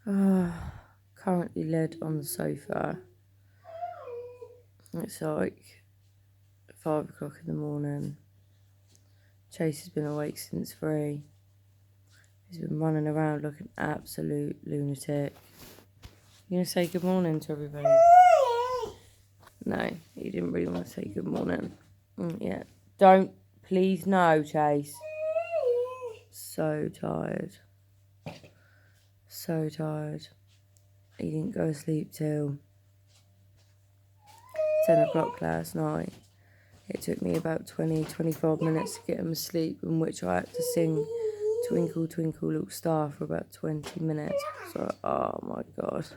Currently laid on the sofa. It's like 5 o'clock in the morning. Chase has been awake since 3. He's been running around like an absolute lunatic. You gonna say good morning to everybody? No, he didn't really want to say good morning. Yeah. Don't, please, no, Chase. So tired. So tired. He didn't go to sleep till 10 o'clock last night. It took me about 25 minutes to get him asleep, in which I had to sing Twinkle, Twinkle, Little Star for about 20 minutes. So, oh my God.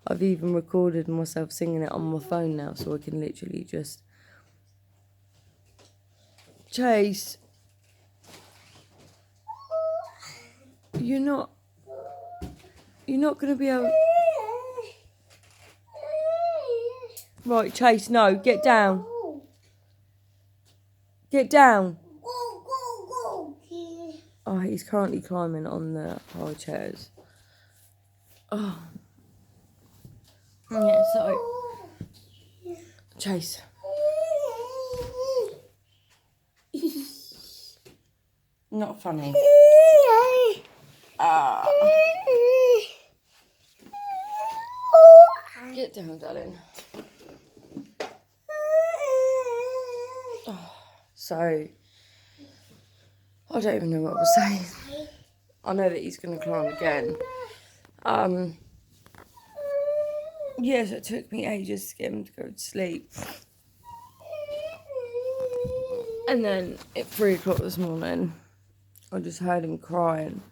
I've even recorded myself singing it on my phone now, so I can literally just... Chase, you're not going to be able... Right, Chase, no, get down. Get down. Oh, he's currently climbing on the high chairs. Oh. Yeah, so... Chase. Not funny. Get down, darling. Oh, so, I don't even know what I was saying. I know that he's going to climb again. Yes, it took me ages to get him to go to sleep. And then at 3 o'clock this morning, I just heard him crying.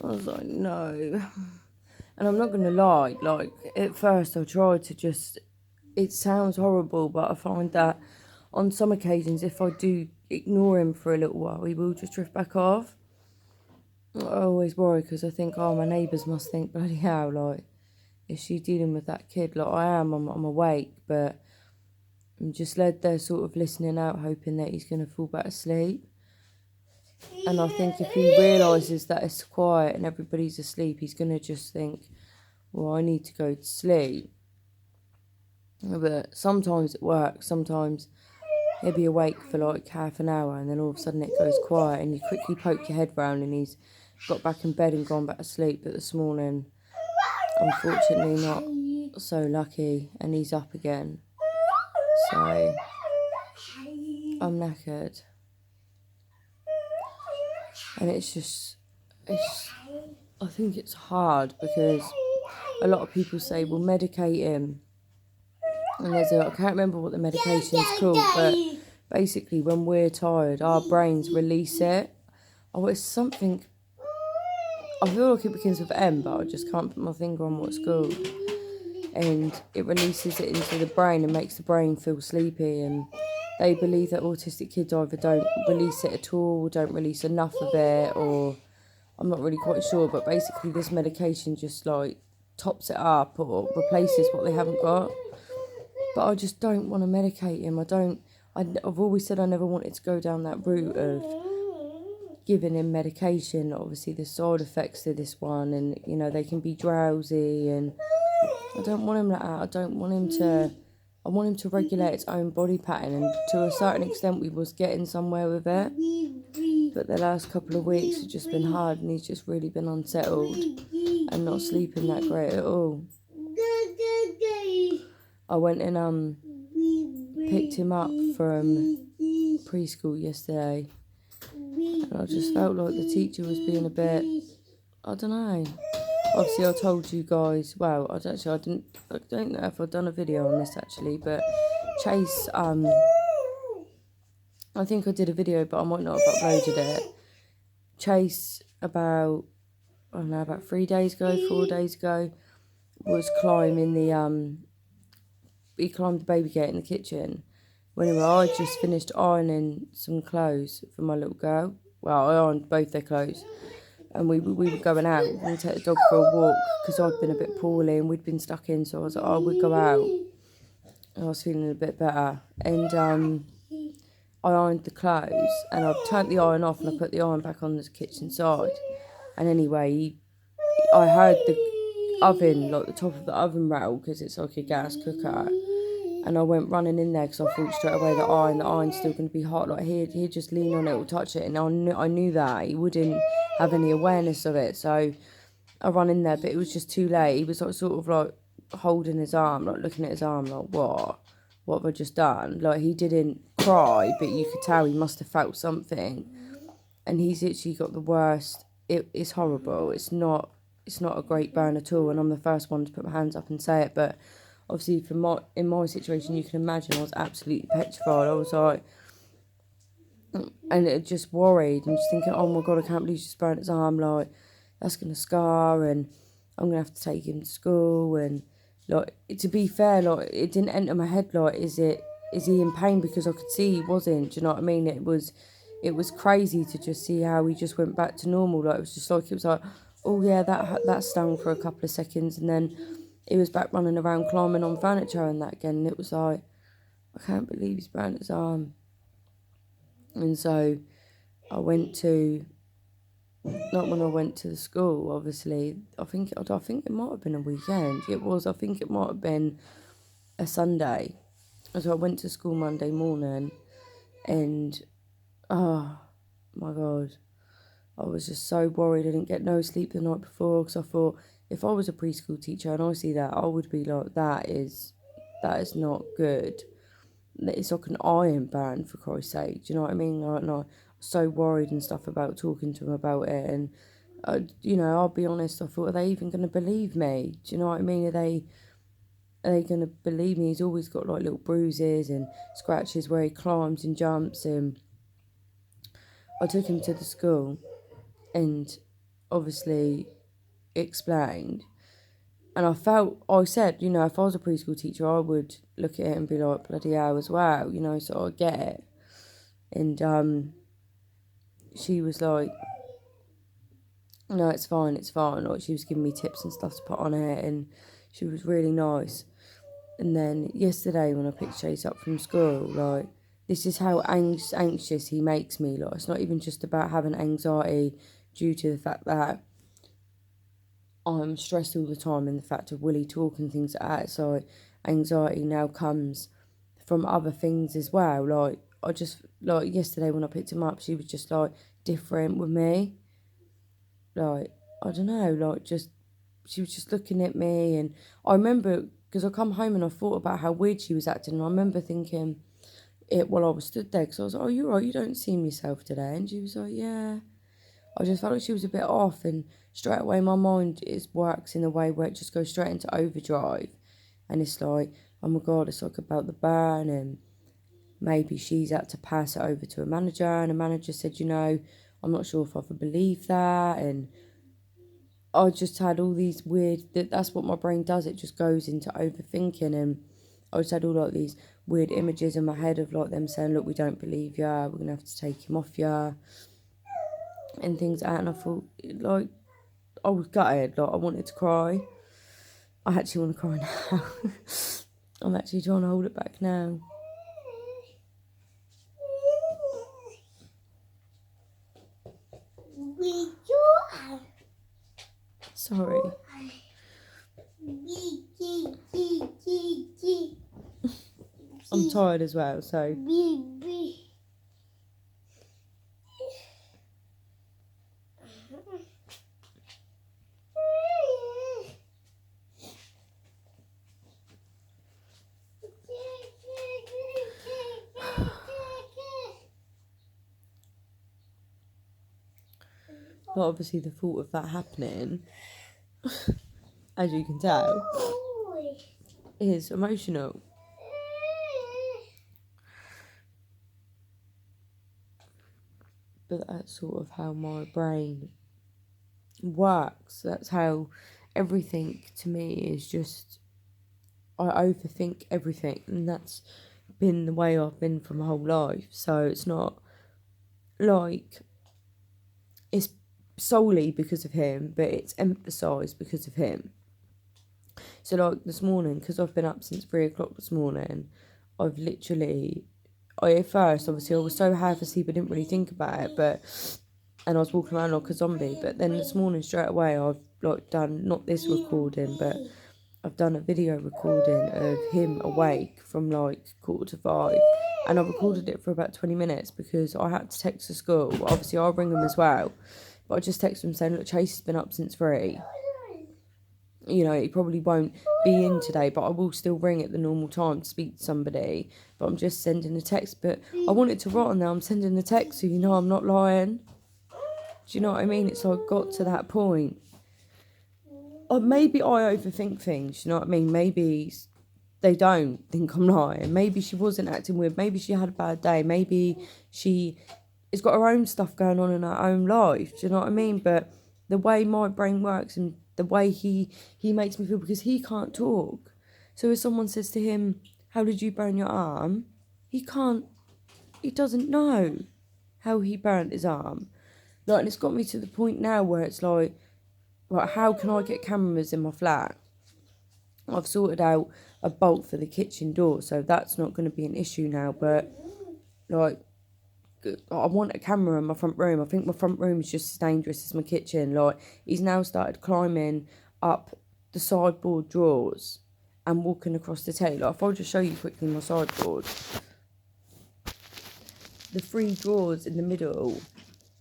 I was like, no. And I'm not going to lie, like, at first I tried to just... It sounds horrible, but I find that on some occasions, if I do ignore him for a little while, he will just drift back off. I always worry because I think, oh, my neighbours must think, bloody hell, like, is she dealing with that kid? Like, I'm awake, but I'm just led there sort of listening out, hoping that he's going to fall back asleep. And I think if he realises that it's quiet and everybody's asleep, he's going to just think, well, I need to go to sleep. But sometimes it works. Sometimes he'll be awake for like half an hour and then all of a sudden it goes quiet and you quickly poke your head round and he's got back in bed and gone back to sleep. But this morning, unfortunately not so lucky, and he's up again. So I'm knackered. And I think it's hard because a lot of people say, well, medicate him. And I can't remember what the medication's called, but basically when we're tired, our brains release it. Oh, it's something, I feel like it begins with M, but I just can't put my finger on what it's called. And it releases it into the brain and makes the brain feel sleepy. And they believe that autistic kids either don't release it at all, or don't release enough of it, or I'm not really quite sure. But basically this medication just like tops it up or replaces what they haven't got. But I just don't want to medicate him. I've always said I never wanted to go down that route of giving him medication. Obviously, there's side effects to this one, and, you know, they can be drowsy, and I don't want him like that. I want him to regulate its own body pattern, and to a certain extent we was getting somewhere with it. But the last couple of weeks have just been hard, and he's just really been unsettled and not sleeping that great at all. I went and picked him up from preschool yesterday, and I just felt like the teacher was being a bit, I don't know. Obviously, I told you guys, well, I don't know if I've done a video on this actually, but Chase, I think I did a video, but I might not have uploaded it. Chase, about 3 days ago, 4 days ago, was climbing he climbed the baby gate in the kitchen. Anyway, I just finished ironing some clothes for my little girl. Well, I ironed both their clothes. And we were going out. We were going to take the dog for a walk because I'd been a bit poorly and we'd been stuck in. So I was like, oh, we'd go out. And I was feeling a bit better. And I ironed the clothes and I turned the iron off and I put the iron back on the kitchen side. And anyway, I heard oven, like the top of the oven rattled because it's like a gas cooker. And I went running in there because I thought straight away the iron's still going to be hot. Like he'd just lean on it or touch it, and I knew that he wouldn't have any awareness of it. So I run in there, but it was just too late. He was like sort of like holding his arm, like looking at his arm, like what have I just done? Like he didn't cry, but you could tell he must have felt something. And he's literally got the worst. It's horrible. It's not a great burn at all. And I'm the first one to put my hands up and say it, but obviously in my situation, you can imagine I was absolutely petrified. I was like, and it just worried and just thinking, oh my God, I can't believe she's burnt his arm. Like that's gonna scar, and I'm gonna have to take him to school. And like to be fair, like it didn't enter my head. Like is he in pain? Because I could see he wasn't. Do you know what I mean? It was crazy to just see how he just went back to normal. Like it was like, oh yeah, that stung for a couple of seconds, and then he was back running around climbing on furniture and that again. And it was like, I can't believe he's burnt his arm. And so I went to, not when I went to the school, obviously. I think it might have been a weekend. It was. I think it might have been a Sunday. So I went to school Monday morning, and oh my God, I was just so worried. I didn't get no sleep the night before because I thought if I was a preschool teacher and I see that, I would be like, that is not good. It's like an iron burn, for Christ's sake. Do you know what I mean? Like, and I was so worried and stuff about talking to him about it. And, I'll be honest, I thought, are they even going to believe me? Do you know what I mean? Are they going to believe me? He's always got like little bruises and scratches where he climbs and jumps. And I took him to the school and obviously explained. And I said, if I was a preschool teacher, I would look at it and be like, bloody hell as well, so I get it. And she was like, no, it's fine. Like, she was giving me tips and stuff to put on it, and she was really nice. And then yesterday when I picked Chase up from school, like, this is how anxious he makes me. Like, it's not even just about having anxiety due to the fact that I'm stressed all the time, and the fact of Willie talk and things like that. So anxiety now comes from other things as well. Like I just like yesterday when I picked him up, she was just like different with me. Like I don't know, like just she was just looking at me, and I remember because I come home and I thought about how weird she was acting, and I remember thinking it while I was stood there because I was like, oh, you're right, you don't seem yourself today, and she was like, yeah. I just felt like she was a bit off, and straight away my mind works in a way where it just goes straight into overdrive, and it's like, oh my God, it's like about the burn, and maybe she's had to pass it over to a manager, and a manager said, I'm not sure if I believe that, and I just had all these that's what my brain does, it just goes into overthinking, and I just had all like these weird images in my head of like them saying, look, we don't believe ya, we're going to have to take him off ya, and things like that. And I thought, like, I was gutted, like I wanted to cry. I actually want to cry now. I'm actually trying to hold it back now. Sorry. I'm tired as well, so but obviously the thought of that happening, as you can tell, is emotional. But that's sort of how my brain works. That's how everything to me is just, I overthink everything, and that's been the way I've been for my whole life. So it's not like it's solely because of him, but it's emphasised because of him. So like this morning, because I've been up since 3 o'clock this morning, I've literally, at first obviously I was so half asleep I didn't really think about it, and I was walking around like a zombie, but then this morning straight away I've like done, not this recording, but I've done a video recording of him awake from like 4:45, and I recorded it for about 20 minutes because I had to text the school. Obviously, I'll ring them as well, but I just texted him saying, look, Chase has been up since 3. You know, he probably won't be in today, but I will still ring at the normal time to speak to somebody. But I'm just sending a text. But I want it to write on there, I'm sending a text so you know I'm not lying. Do you know what I mean? It's like got to that point. Or maybe I overthink things, you know what I mean? Maybe they don't think I'm lying. Maybe she wasn't acting weird. Maybe she had a bad day. Maybe she has got her own stuff going on in her own life. Do you know what I mean? But the way my brain works and the way he makes me feel, because he can't talk. So if someone says to him, how did you burn your arm? He doesn't know how he burnt his arm. Like, and it's got me to the point now where it's like, how can I get cameras in my flat? I've sorted out a bolt for the kitchen door, so that's not going to be an issue now. But, like, I want a camera in my front room. I think my front room is just as dangerous as my kitchen. Like, he's now started climbing up the sideboard drawers and walking across the telly. Like, if I'll just show you quickly my sideboard. The 3 drawers in the middle,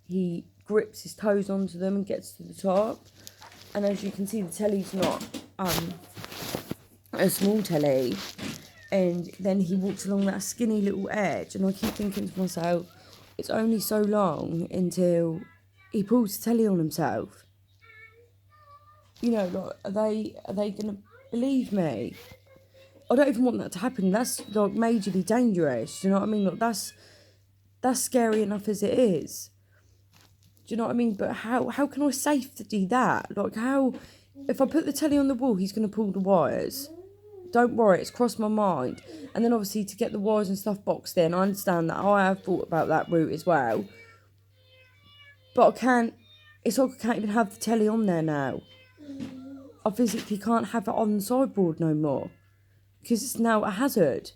he grips his toes onto them and gets to the top. And as you can see, the telly's not a small telly. And then he walks along that skinny little edge. And I keep thinking to myself, it's only so long until he pulls the telly on himself. You know, like, are they going to believe me? I don't even want that to happen. That's, like, majorly dangerous. Do you know what I mean? Like, that's scary enough as it is. Do you know what I mean? But how can I safety that? Like, how, if I put the telly on the wall, he's going to pull the wires. Don't worry, it's crossed my mind. And then obviously to get the wires and stuff boxed in, I understand that. I have thought about that route as well. But it's like I can't even have the telly on there now. I physically can't have it on the sideboard no more. Because it's now a hazard.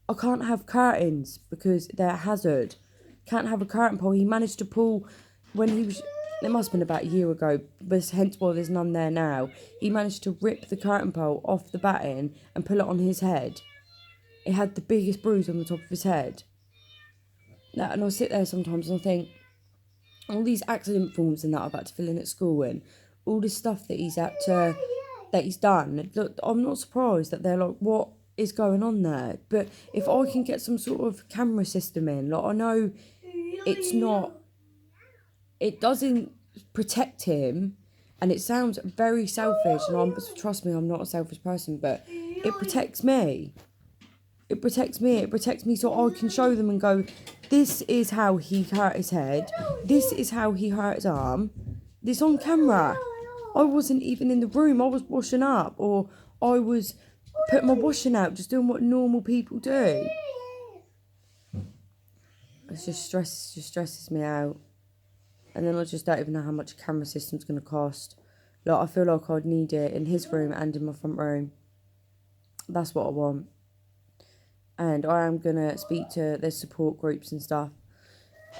I can't have curtains because they're a hazard. Can't have a curtain pole. He managed to pull, when he was, it must have been about a year ago, but hence why there's none there now. He managed to rip the curtain pole off the batting and pull it on his head. It had the biggest bruise on the top of his head. Now, and I sit there sometimes and I think, all these accident forms and that I've had to fill in at school, and all this stuff that he's done. Look, I'm not surprised that they're like, what is going on there? But if I can get some sort of camera system in, like, I know it doesn't protect him, and it sounds very selfish, and trust me, I'm not a selfish person, but it protects me. It protects me so I can show them and go, this is how he hurt his head, this is how he hurt his arm, this on camera. I wasn't even in the room, I was washing up, or I was putting my washing out, just doing what normal people do. It just stresses me out. And then I just don't even know how much a camera system's going to cost. Like, I feel like I'd need it in his room and in my front room. That's what I want. And I am going to speak to their support groups and stuff.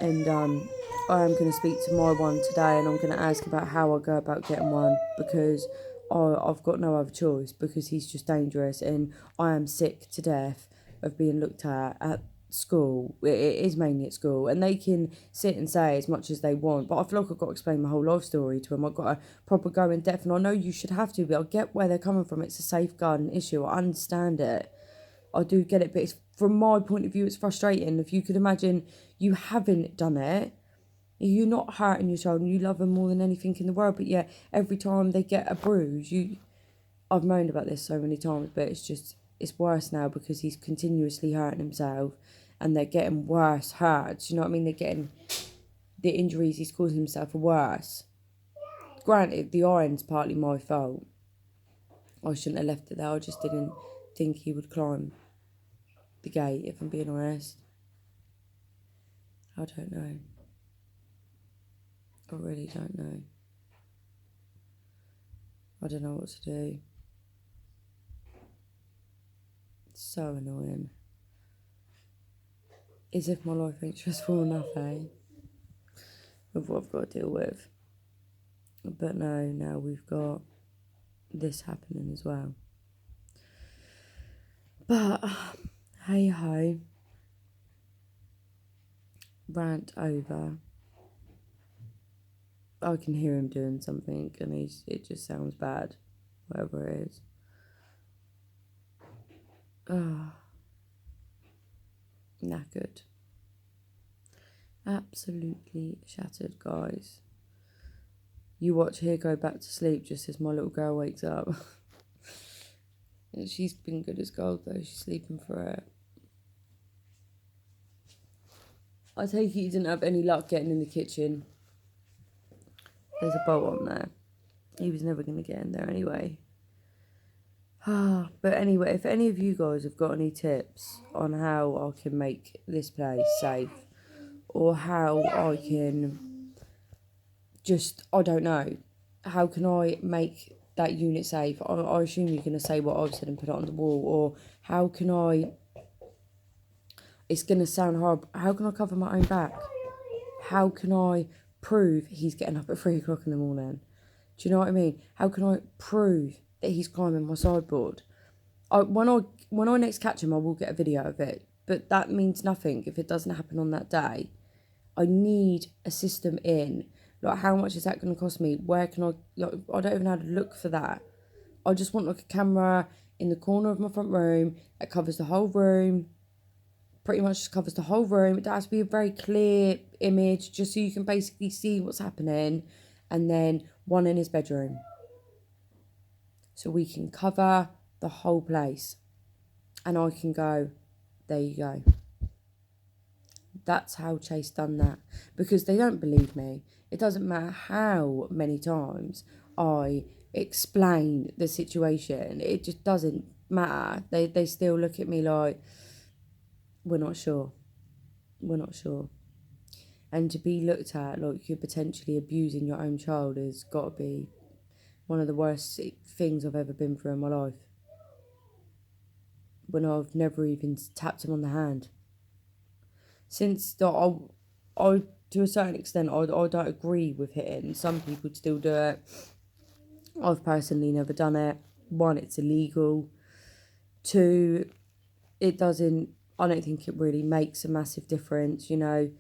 And I am going to speak to my one today, and I'm going to ask about how I go about getting one, because I've got no other choice, because he's just dangerous, and I am sick to death of being looked at school. It is mainly at school, and they can sit and say as much as they want, but I feel like I've got to explain my whole life story to them. I've got to proper go in depth, and I know you should have to, but I get where they're coming from. It's a safeguarding issue. I understand it. I do get it, but it's, from my point of view, it's frustrating. If you could imagine you haven't done it, you're not hurting your child and you love them more than anything in the world, but yet every time they get a bruise, I've moaned about this so many times, but it's worse now because he's continuously hurting himself and they're getting worse hurts. You know what I mean? They're getting, the injuries he's causing himself are worse. Granted, the iron's partly my fault. I shouldn't have left it there. I just didn't think he would climb the gate, if I'm being honest. I don't know. I really don't know. I don't know what to do. It's so annoying. As if my life ain't stressful enough, eh? With what I've got to deal with. But no, now we've got this happening as well. But hey ho, rant over. I can hear him doing something and it just sounds bad, whatever it is. Knackered. Absolutely shattered, guys. You watch here go back to sleep just as my little girl wakes up. She's been good as gold though, she's sleeping for it. I take it you didn't have any luck getting in the kitchen. There's a bolt on there. He was never going to get in there anyway. But anyway, if any of you guys have got any tips on how I can make this place safe, or how I can just, I don't know, how can I make that unit safe? I assume you're going to say what I've said and put it on the wall, or how can I, it's going to sound horrible, how can I cover my own back? How can I prove he's getting up at 3 o'clock in the morning? Do you know what I mean? How can I prove that he's climbing my sideboard? When I next catch him, I will get a video of it. But that means nothing if it doesn't happen on that day. I need a system in. Like, how much is that going to cost me? Where can I... Like, I don't even know how to look for that. I just want, like, a camera in the corner of my front room that covers the whole room. Pretty much just covers the whole room. It has to be a very clear image, just so you can basically see what's happening. And then one in his bedroom. So we can cover the whole place. And I can go, there you go. That's how Chase done that. Because they don't believe me. It doesn't matter how many times I explain the situation. It just doesn't matter. They still look at me like, we're not sure. We're not sure. And to be looked at like you're potentially abusing your own child has got to be one of the worst things I've ever been through in my life. When I've never even tapped him on the hand. Since I to a certain extent, I don't agree with hitting. Some people still do it. I've personally never done it. 1, it's illegal. 2, I don't think it really makes a massive difference, you know.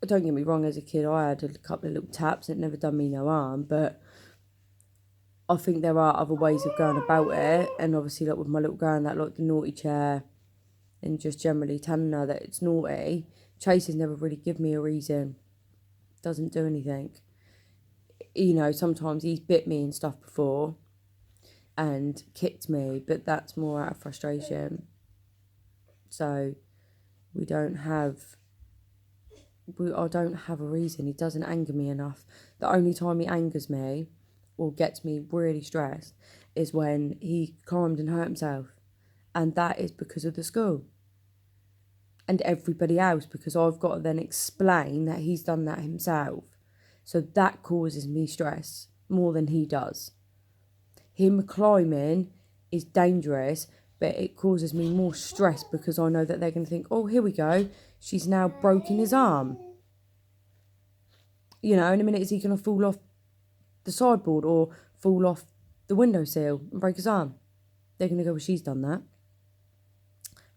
Don't get me wrong, as a kid, I had a couple of little taps. It never done me no harm, but I think there are other ways of going about it. And obviously, like with my little girl, that like the naughty chair, and just generally telling her that it's naughty. Chase has never really given me a reason. Doesn't do anything. You know, sometimes he's bit me and stuff before and kicked me, but that's more out of frustration. So I don't have a reason. He doesn't anger me enough. The only time he angers me or gets me really stressed is when he climbed and hurt himself. And that is because of the school. And everybody else, because I've got to then explain that he's done that himself. So that causes me stress more than he does. Him climbing is dangerous, but it causes me more stress because I know that they're going to think, oh, here we go, she's now broken his arm. You know, in a minute, is he going to fall off the sideboard or fall off the windowsill and break his arm? They're going to go, well, she's done that.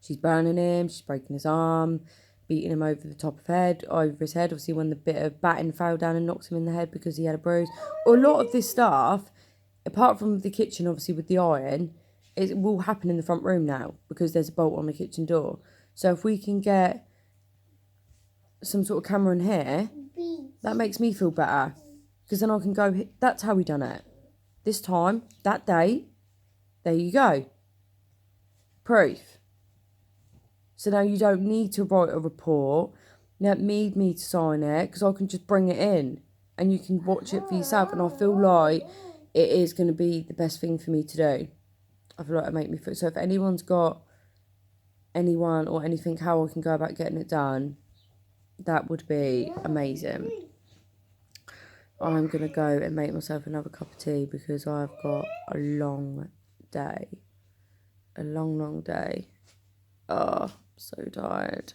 She's burning him, she's breaking his arm, beating him over his head. Obviously, when the bit of batting fell down and knocked him in the head because he had a bruise. Or a lot of this stuff, apart from the kitchen, obviously, with the iron, it will happen in the front room now because there's a bolt on the kitchen door. So if we can get some sort of camera in here, that makes me feel better. Because then I can go, that's how we done it. This time, that date, there you go. Proof. So now you don't need to write a report. You don't need me to sign it because I can just bring it in and you can watch it for yourself. And I feel like it is going to be the best thing for me to do. I feel like it'll make me feel... So if anyone's got anyone or anything how I can go about getting it done, that would be amazing. I'm going to go and make myself another cup of tea because I've got a long day. A long, long day. Oh, so tired.